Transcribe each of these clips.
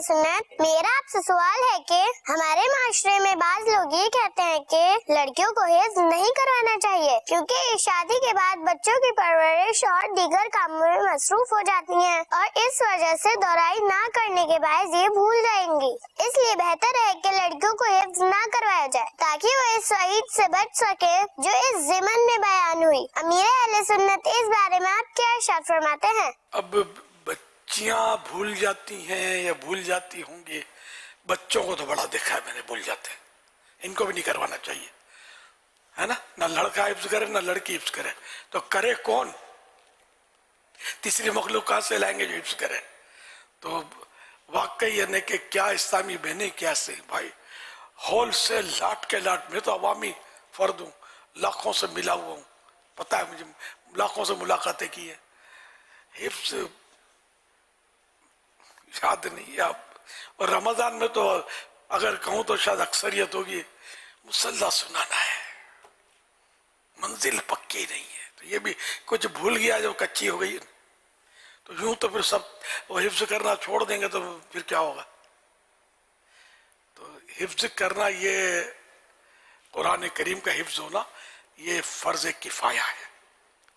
सुन्नत। मेरा आपसे सवाल है कि हमारे माशरे में बाज लोग ये कहते हैं कि लड़कियों को हिफ्ज़ नहीं करवाना चाहिए क्योंकि शादी के बाद बच्चों की परवरिश और दीगर कामों में मसरूफ हो जाती हैं और इस वजह से दोहराई ना करने के बाद ये भूल जाएंगी। इसलिए बेहतर है कि लड़कियों को हिफ्ज़ ना करवाया जाए ताकि वो इस वईद से बच सके जो इस ज़िमन में बयान हुई। अमीर अहले सुन्नत, इस बारे में आप क्या इरशाद फरमाते हैं? अब बच्चियां भूल जाती हैं या भूल जाती होंगी, बच्चों को तो बड़ा देखा है मैंने, भूल जाते हैं। इनको भी नहीं करवाना चाहिए, है ना। ना लड़का हिफ्ज़ करे ना लड़की हिफ्ज़ करे, तो करे कौन? तीसरी मखलूक कहाँ से लाएंगे जो हिफ्ज़ करे? तो वाकई यानी कि क्या इस्लामी बहने, क्या से भाई होल से लाट के लाट। मैं तो अवामी फर्द हूँ, लाखों से मिला हुआ हूँ, पता है मुझे, लाखों से मुलाकातें की है। हिफ्ज़ याद नहीं आप। और रमजान में तो अगर कहूँ तो शायद अक्सरियत होगी, मुसल्ला सुनाना है, मंजिल पक्की नहीं है, तो ये भी कुछ भूल गया जो कच्ची हो गई, तो यूं तो फिर सब वो हिफ्ज़ करना छोड़ देंगे तो फिर क्या होगा। तो हिफ्ज़ करना, ये कुरान करीम का हिफ्ज़ होना, ये फ़र्ज़ किफ़ाया है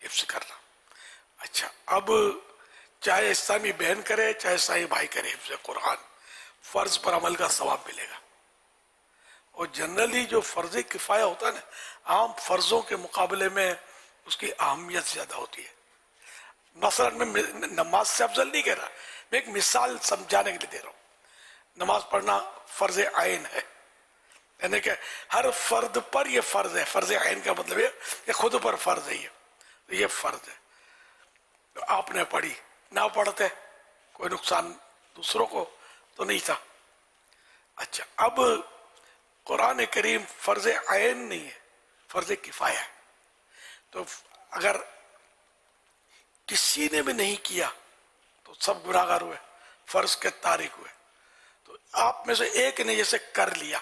हिफ्ज़ करना। अच्छा, अब चाहे इस्लामी बहन करे चाहे इस्लामी भाई करे हिफ्ज़ कुरान, फ़र्ज़ पर अमल का सवाब मिलेगा। और जनरली जो फ़र्ज़ किफ़ाया होता है ना, आम फ़र्ज़ों के मुकाबले में उसकी अहमियत ज़्यादा होती है। मसलन मैं नमाज से अफजल नहीं कह रहा, मैं एक मिसाल समझाने के लिए दे रहा हूँ। नमाज पढ़ना फ़र्ज़ आइन है, यानी कि हर फर्द पर यह फ़र्ज़ है। फ़र्ज़ आइन का मतलब ये खुद पर फ़र्ज़ है, ये फ़र्ज़ है। तो आपने पढ़ी, ना पढ़ते कोई नुकसान दूसरों को तो नहीं था। अच्छा, अब कुरान करीम फ़र्ज़ आइन नहीं है, फ़र्ज़ किफ़ाया है। तो अगर किसी ने भी नहीं किया तो सब गुनाहगार हुए, फ़र्ज़ के तारिक हुए। तो आप में से एक ने जैसे कर लिया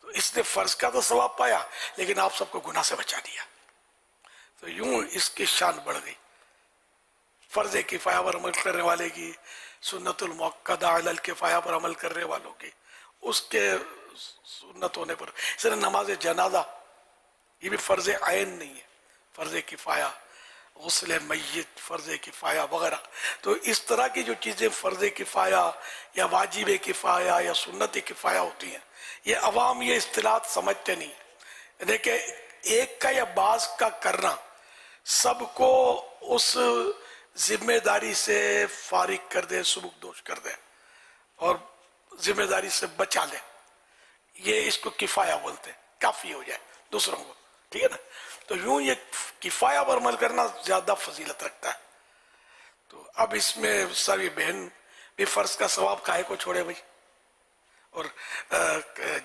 तो इसने फ़र्ज़ का तो सवाब पाया, लेकिन आप सबको गुनाह से बचा दिया। तो यूं इसकी शान बढ़ गई। फ़र्ज़ किफ़ाया पर अमल करने वाले की, सुन्नतुल मुअक्कदा अलल किफ़ाया पर अमल करने वालों की, उसके सुन्नत होने पर। इसलिए नमाज जनाजा ये भी फ़र्ज़ आइन नहीं है, फ़र्ज़ किफ़ाया। गुस्ल मय्यत फ़र्ज़ किफ़ाया वगैरह। तो इस तरह की जो चीज़ें फ़र्ज़ किफ़ाया या वाजिब किफ़ाया या सुन्नत किफ़ाया होती हैं, ये अवाम ये इस्तिलाहत समझते नहीं। देखिए, एक का या बाज़ का करना सबको उस जिम्मेदारी से फारिग कर दे, सुबुकदोश कर दे और जिम्मेदारी से बचा ले, ये इसको किफ़ाया बोलते हैं, काफ़ी हो जाए दूसरों को, ठीक है ना। तो यूं ये किफ़ाया पर अमल करना ज़्यादा फजीलत रखता है। तो अब इसमें सारी बहन भी फ़र्ज़ का सवाब काहे को छोड़े भाई, और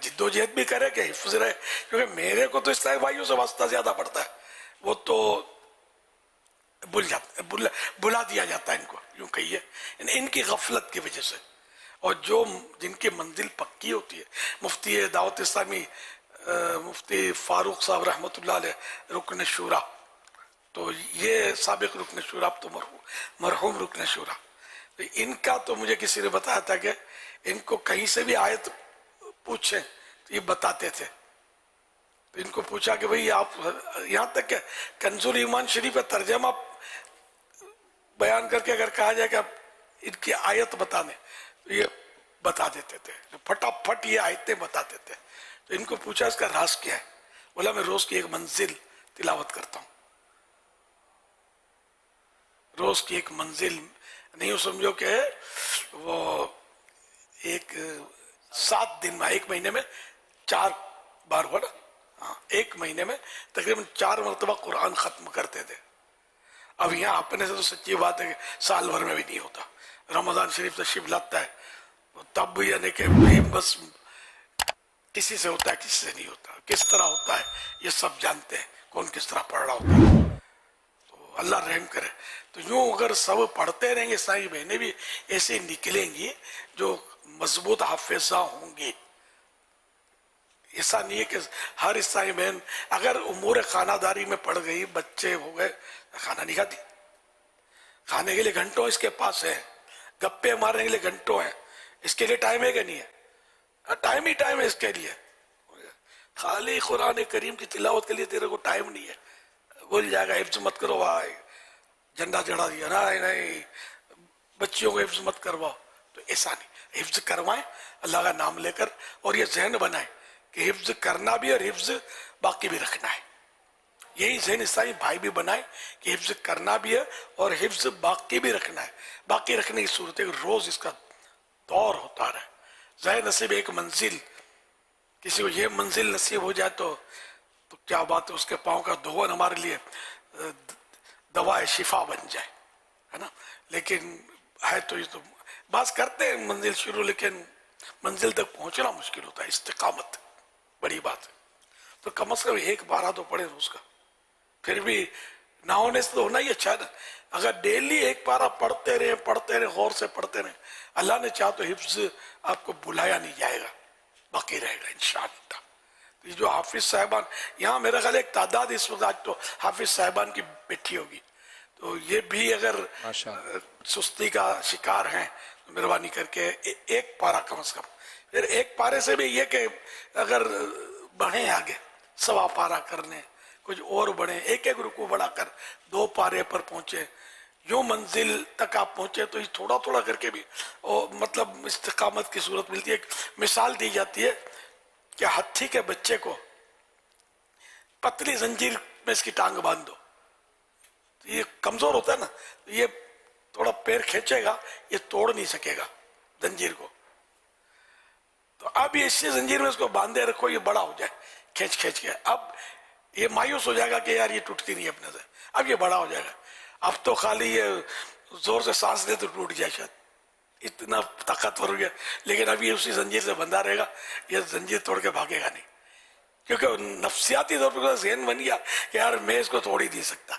जिद्दोजहद भी करे कि हिफ्ज़ रहे। क्योंकि मेरे को तो इस्लामी भाइयों से वास्ता ज़्यादा पड़ता है, वो तो बुला दिया जाता है इनको, यूं कहिए इनकी गफलत की वजह से। और जो जिनकी मंजिल पक्की होती है, मुफ्ती दावत इस्लामी मुफ्ती फारूक साहब रहमतुल्लाह अलैह रुकन शूरा, तो ये साबिक रुकन शूरा, अब तो मरहूम रुकन शूरा, तो इनका तो मुझे किसी ने बताया था कि इनको कहीं से भी आयत पूछें तो ये बताते थे। तो इनको पूछा कि भाई आप, यहाँ तक कि कंजुल ईमान शरीफ का तर्जमा बयान करके अगर कहा जाए कि आप इनकी आयत बताने, तो ये बता देते थे, तो फटाफट ये आयतें बताते थे। तो इनको पूछा इसका राज क्या है, बोला मैं रोज की एक मंजिल तिलावत करता हूँ। रोज की एक मंजिल नहीं, समझो कि वो एक 7 दिन में, 1 महीने में 4 बार हो ना, हाँ, 1 महीने में तकरीबन 4 मरतबा कुरान खत्म करते थे। अब यहाँ अपने से तो सच्ची बात है कि साल भर में भी नहीं होता। रमजान शरीफ तशरीफ लाता है तब भी यानी कि बस किसी से होता है किसी से नहीं होता, किस तरह होता है ये सब जानते हैं, कौन किस तरह पढ़ रहा होता है। तो अल्लाह रहम करे। तो यूं अगर सब पढ़ते रहेंगे, सारी बहनें भी ऐसे निकलेंगी जो मजबूत हाफिजा होंगी। ऐसा नहीं है कि हर ईसाई बहन अगर उमूर खानादारी में पड़ गई, बच्चे हो गए, खाना नहीं खाती, खाने के लिए घंटों इसके पास है, गप्पे मारने के लिए घंटों है, इसके लिए टाइम है कि नहीं है? टाइम ही टाइम है इसके लिए। खाली कुरान करीम की तिलावत के लिए तेरे को टाइम नहीं है, भूल जाएगा। हिफ्ज मत करो भाई, झंडा चढ़ा दिया, नहीं नहीं बच्चियों को हिफ्ज मत करवाओ। तो ऐसा नहीं, हिफ्ज करवाएं अल्लाह का नाम लेकर, और ये जहन बनाए कि हिफ्ज करना भी और हिफ्ज बाकी भी रखना है। यही जहन इस्लामी भाई भी बनाए कि हिफ्ज करना भी है और हिफ्ज बाकी भी रखना है। बाकी रखने की सूरत है रोज इसका दौर होता रहे। ज़ाहिर नसीब एक मंजिल, किसी को ये मंजिल नसीब हो जाए तो क्या बात है, उसके पाँव का धोवन हमारे लिए दवा शिफा बन जाए, है ना। लेकिन है तो ये तो बात करते हैं मंजिल शुरू, लेकिन मंजिल तक पहुंचना मुश्किल होता है। इस्तिकामत बड़ी बात है। तो कम से कम एक बारह तो पढ़े रोज का, फिर भी ना होने से तो होना ही अच्छा है ना। अगर डेली एक पारा पढ़ते रहे गौर से पढ़ते रहे, अल्लाह ने चाहा तो हिफ्ज आपको बुलाया नहीं जाएगा, बाकी रहेगा इंशाअल्लाह। तो ये जो हाफिज साहबान, यहाँ मेरा ख्याल एक तादाद इस वक्त आज तो हाफिज साहबान की बैठी होगी, तो ये भी अगर सुस्ती का शिकार हैं तो मेहरबानी करके एक पारा कम से कम, फिर एक पारे से भी ये कि अगर बढ़े आगे सवा पारा करने, कुछ और बढ़े, एक एक रुकू बढ़ाकर 2 पारे पर पहुंचे, यूं मंजिल तक आप पहुंचे तो ये थोड़ा थोड़ा करके भी और मतलब इस्तिकामत की सूरत मिलती है। एक मिसाल दी जाती है कि हाथी के बच्चे को पतली जंजीर में इसकी टांग बांध दो, तो ये कमजोर होता है ना, तो ये थोड़ा पैर खींचेगा, ये तोड़ नहीं सकेगा जंजीर को। तो अब ये इसी जंजीर में इसको बांधे रखो, ये बड़ा हो जाए खींच खींच के, अब ये मायूस हो जाएगा कि यार ये टूटती नहीं अपने से, अब ये बड़ा हो जाएगा। अब तो खाली ये जोर से सांस दे तो टूट जाए, शायद इतना ताकतवर हो गया, लेकिन अब ये उसी जंजीर से बंधा रहेगा, ये जंजीर तोड़ के भागेगा नहीं, क्योंकि नफ्सियाती तौर पर जहन बन गया कि यार मैं इसको तोड़ ही नहीं सकता।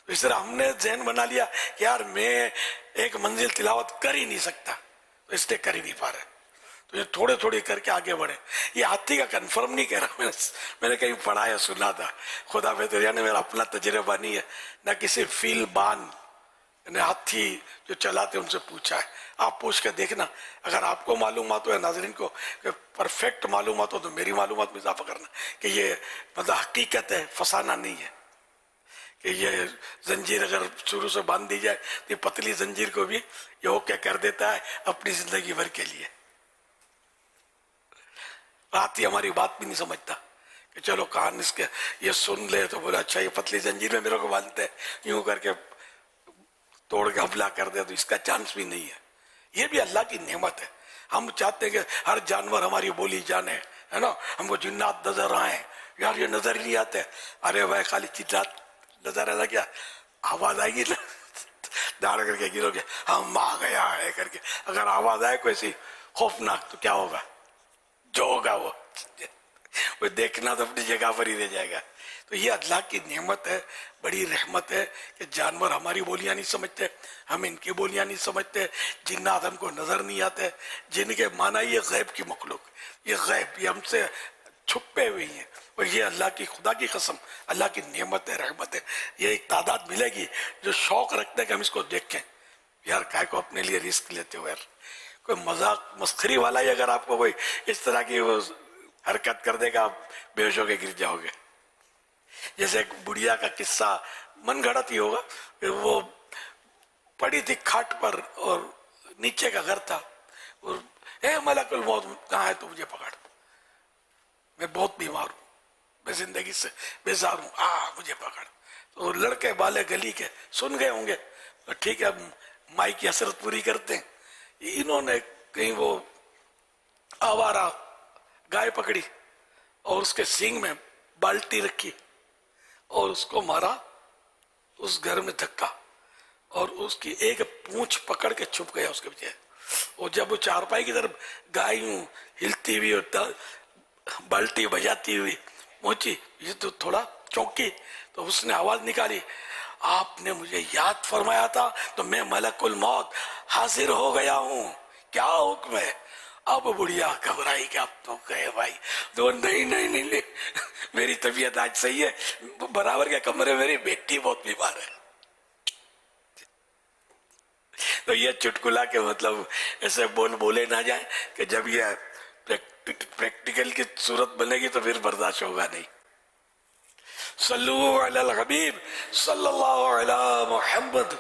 तो इस तरह हमने जहन बना लिया कि यार मैं एक मंजिल तिलावत कर ही नहीं सकता, तो इसलिए कर ही नहीं पा रहे। तो ये थोड़े थोड़े करके आगे बढ़े। ये हाथी का कंफर्म नहीं कह रहा, मैंने कहीं पढ़ा या सुना था, खुदा बेहतर ने मेरा अपना तजुर्बा नहीं है, ना किसी फीलबान ने हाथी जो चलाते उनसे पूछा है। आप पूछ के देखना, अगर आपको मालूमात हो या नाजरीन को परफेक्ट मालूमात हो तो मेरी मालूमात में इजाफा करना कि ये मतलब हकीकत है, फसाना नहीं है। कि ये जंजीर अगर शुरू से बांध दी जाए तो ये पतली जंजीर को भी ये ओके कर देता है अपनी जिंदगी भर के लिए। हाथी हमारी बात भी नहीं समझता कि चलो कान इसके ये सुन ले तो बोले अच्छा ये पतली जंजीर में मेरे को बांधते हैं, यूं करके तोड़ के हमला कर दे, तो इसका चांस भी नहीं है। ये भी अल्लाह की नेमत है। हम चाहते हैं कि हर जानवर हमारी बोली जाने, है ना, हमको जिन्नात नजर आए, यार ये नजर नहीं आते। अरे भाई खाली जिन्नात नजर आना क्या, आवाज आएगी ना दाड़ करके गिरोगे हम आ गया है करके, अगर आवाज आए कोई सी खौफनाक तो क्या होगा, जो होगा वो देखना तो अपनी जगह पर ही रह जाएगा। तो ये अल्लाह की नेमत है, बड़ी रहमत है कि जानवर हमारी बोलियां नहीं समझते, हम इनकी बोलियां नहीं समझते, जिन्नात हमको नजर नहीं आते, जिनके माना ये गैब की मखलूक, ये गैब ये हमसे छुपे हुए हैं। और ये अल्लाह की खुदा की कसम अल्लाह की नेमत है, रहमत है। ये एक तादाद मिलेगी जो शौक रखते हैं कि हम इसको देखें, यार काय को अपने लिए रिस्क लेते हो यार। कोई मजाक मस्खरी वाला ही अगर आपको कोई इस तरह की वो हरकत कर देगा, आप बेहोश होके गिर जाओगे। जैसे एक बुढ़िया का किस्सा मन घड़त ही होगा, वो पड़ी थी खाट पर और नीचे का घर था, और ए मलकुल मौत कहाँ है, तो मुझे पकड़, मैं बहुत बीमार हूँ, मैं जिंदगी से बेजार हूँ, मुझे पकड़। तो लड़के बाले गली के सुन गए होंगे, तो ठीक है अब माई की हसरत पूरी करते हैं। इन्होंने कहीं वो आवारा गाय पकड़ी और उसके सींग में बाल्टी रखी और उसको मारा उस घर में धक्का, और उसकी एक पूंछ पकड़ के छुप गया उसके पीछे। और जब वो चारपाई की तरफ गाय यूं हिलती हुई और बाल्टी बजाती हुई पहुंची, ये तो थोड़ा चौंकी, तो उसने आवाज निकाली, आपने मुझे याद फरमाया था तो मैं मलकुल मौत हाजिर हो गया हूँ, क्या हुक्म है। अब बुढ़िया घबराई कि अब तो गए भाई। तो नहीं नहीं नहीं, नहीं मेरी तबीयत आज सही है, बराबर के कमरे मेरी बेटी बहुत बीमार है। तो ये चुटकुला के मतलब ऐसे बोले ना जाए कि जब ये प्रैक्टिकल की सूरत बनेगी तो फिर बर्दाश्त होगा नहीं। सल्लल्लाहु अलैहि हबीब सल्लल्लाहु अलैहि मुहम्मद।